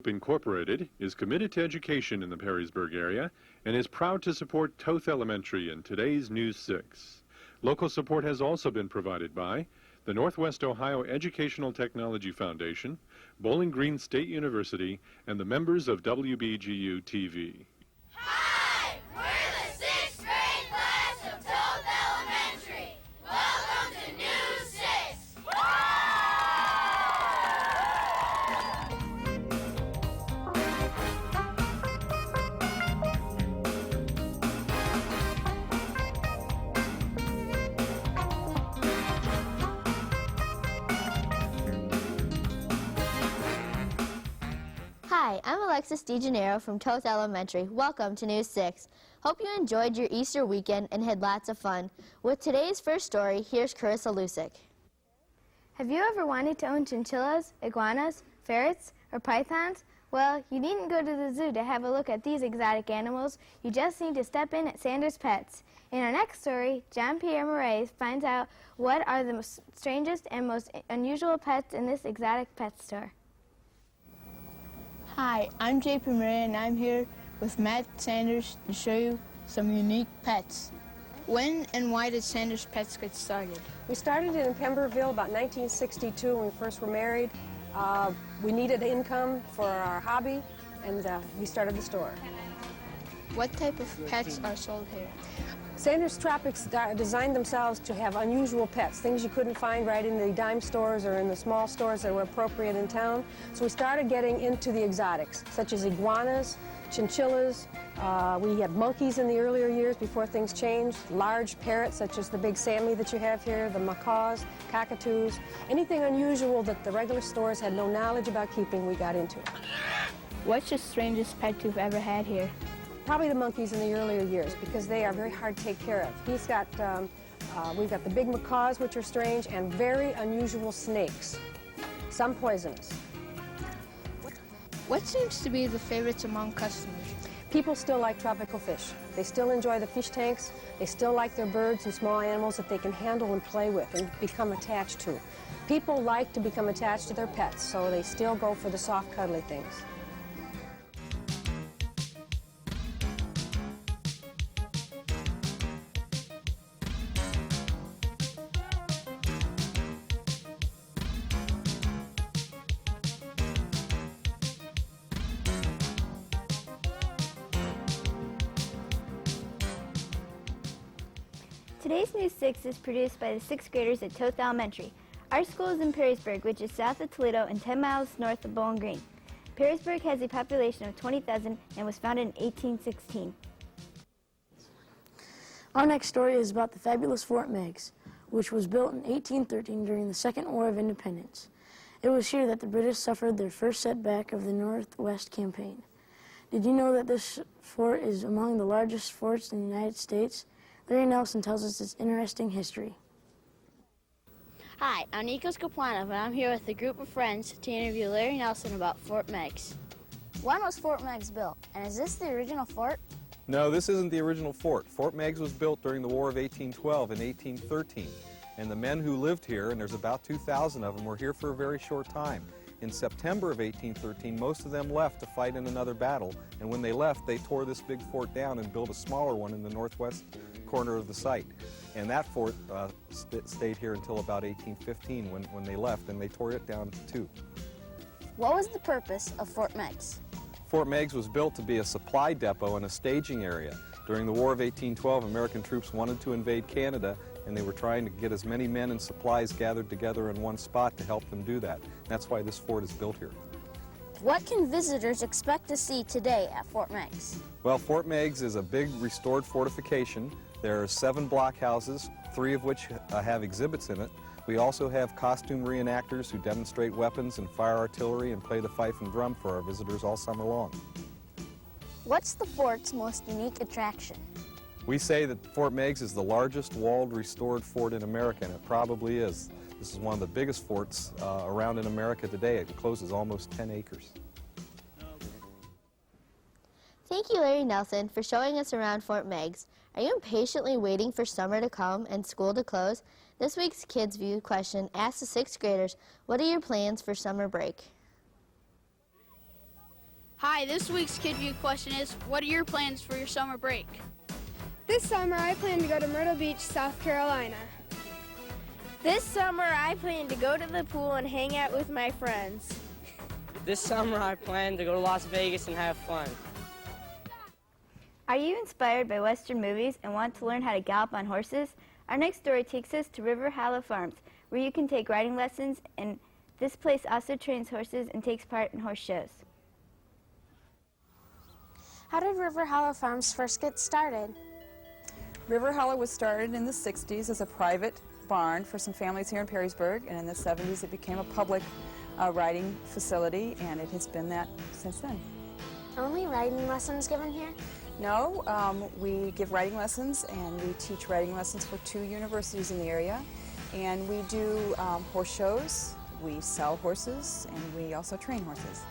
Incorporated is committed to education in the Perrysburg area and is proud to support Toth Elementary in today's News 6. Local support has also been provided by the Northwest Ohio Educational Technology Foundation, Bowling Green State University, and the members of WBGU-TV. Hi! We're the 6th grade class of Toth Elementary. Welcome to News 6. Hi, I'm Alexis DeGennaro from Toth Elementary. Welcome to News 6. Hope you enjoyed your Easter weekend and had lots of fun. With today's first story, here's Carissa Lusick. Have you ever wanted to own chinchillas, iguanas, ferrets, or pythons? Well, you needn't go to the zoo to have a look at these exotic animals. You just need to step in at Sanders Pets. In our next story, John Pierre Morais finds out what are the strangest and most unusual pets in this exotic pet store. Hi, I'm JP Maria and I'm here with Matt Sanders to show you some unique pets. When and why did Sanders Pets get started? We started in Pemberville about 1962 when we first were married. We needed income for our hobby and we started the store. What type of pets are sold here? Sanders Tropics designed themselves to have unusual pets, things you couldn't find right in the dime stores or in the small stores that were appropriate in town. So we started getting into the exotics, such as iguanas, chinchillas. We had monkeys in the earlier years before things changed, large parrots such as the big Sammy that you have here, the macaws, cockatoos. Anything unusual that the regular stores had no knowledge about keeping, we got into. What's the strangest pet you've ever had here? Probably the monkeys in the earlier years because they are very hard to take care of. We've got the big macaws, which are strange, and very unusual snakes, some poisonous. What seems to be the favorites among customers? People still like tropical fish. They still enjoy the fish tanks. They still like their birds and small animals that they can handle and play with and become attached to. People like to become attached to their pets, so they still go for the soft, cuddly things. Today's News 6 is produced by the 6th graders at Toth Elementary. Our school is in Perrysburg, which is south of Toledo and 10 miles north of Bowling Green. Perrysburg has a population of 20,000 and was founded in 1816. Our next story is about the fabulous Fort Meigs, which was built in 1813 during the Second War of Independence. It was here that the British suffered their first setback of the Northwest Campaign. Did you know that this fort is among the largest forts in the United States? Larry Nelson tells us its interesting history. Hi, I'm Nikos Kaplanov, and I'm here with a group of friends to interview Larry Nelson about Fort Meigs. When was Fort Meigs built, and is this the original fort? No, this isn't the original fort. Fort Meigs was built during the War of 1812 and 1813. And the men who lived here, and there's about 2,000 of them, were here for a very short time. In September of 1813, most of them left to fight in another battle. And when they left, they tore this big fort down and built a smaller one in the northwest corner of the site. And that fort stayed here until about 1815 when they left, and they tore it down too. What was the purpose of Fort Meigs? Fort Meigs was built to be a supply depot and a staging area. During the War of 1812, American troops wanted to invade Canada, and they were trying to get as many men and supplies gathered together in one spot to help them do that. That's why this fort is built here. What can visitors expect to see today at Fort Meigs? Well, Fort Meigs is a big restored fortification. There are 7 blockhouses, 3 of which have exhibits in it. We also have costume reenactors who demonstrate weapons and fire artillery and play the fife and drum for our visitors all summer long. What's the fort's most unique attraction? We say that Fort Meigs is the largest walled restored fort in America, and it probably is. This is one of the biggest forts around in America today. It encloses almost 10 acres. Thank you, Larry Nelson, for showing us around Fort Meigs. Are you impatiently waiting for summer to come and school to close? This week's Kids View question asks the 6th graders, what are your plans for summer break? Hi, this week's Kid View question is, what are your plans for your summer break? This summer, I plan to go to Myrtle Beach, South Carolina. This summer, I plan to go to the pool and hang out with my friends. This summer, I plan to go to Las Vegas and have fun. Are you inspired by Western movies and want to learn how to gallop on horses? Our next story takes us to River Hollow Farms, where you can take riding lessons, and this place also trains horses and takes part in horse shows. How did River Hollow Farms first get started? River Hollow was started in the 60s as a private barn for some families here in Perrysburg, and in the 70s it became a public riding facility, and it has been that since then. Only riding lessons given here? No, we give riding lessons, and we teach riding lessons for 2 universities in the area, and we do horse shows, we sell horses, and we also train horses.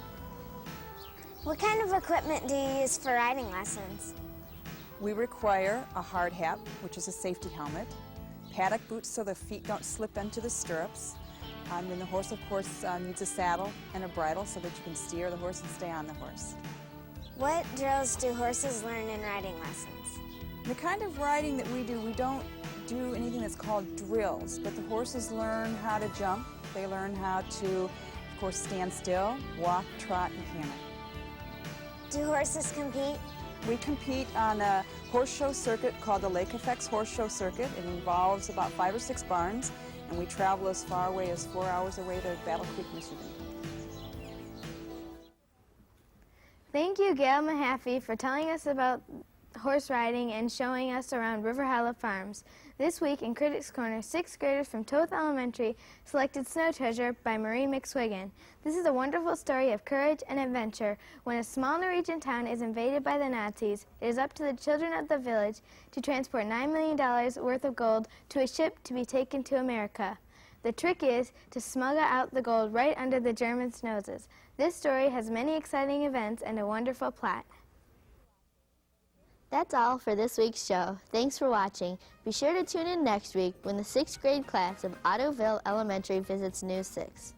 What kind of equipment do you use for riding lessons? We require a hard hat, which is a safety helmet, paddock boots so the feet don't slip into the stirrups, and then the horse, of course, needs a saddle and a bridle so that you can steer the horse and stay on the horse. What drills do horses learn in riding lessons? The kind of riding that we don't do anything that's called drills, but the horses learn how to jump, they learn how to, of course, stand still, walk, trot, and canter. Do horses compete? We compete on a horse show circuit called the Lake Effects Horse Show Circuit. It involves about 5 or 6 barns, and we travel as far away as 4 hours away to Battle Creek, Michigan. Thank you, Gail Mahaffey, for telling us about horse riding and showing us around River Hollow Farms. This week in Critics Corner, 6th graders from Toth Elementary selected Snow Treasure by Marie McSwiggan. This is a wonderful story of courage and adventure. When a small Norwegian town is invaded by the Nazis, it is up to the children of the village to transport $9 million worth of gold to a ship to be taken to America. The trick is to smuggle out the gold right under the Germans' noses. This story has many exciting events and a wonderful plot. That's all for this week's show. Thanks for watching. Be sure to tune in next week when the 6th grade class of Ottoville Elementary visits News 6.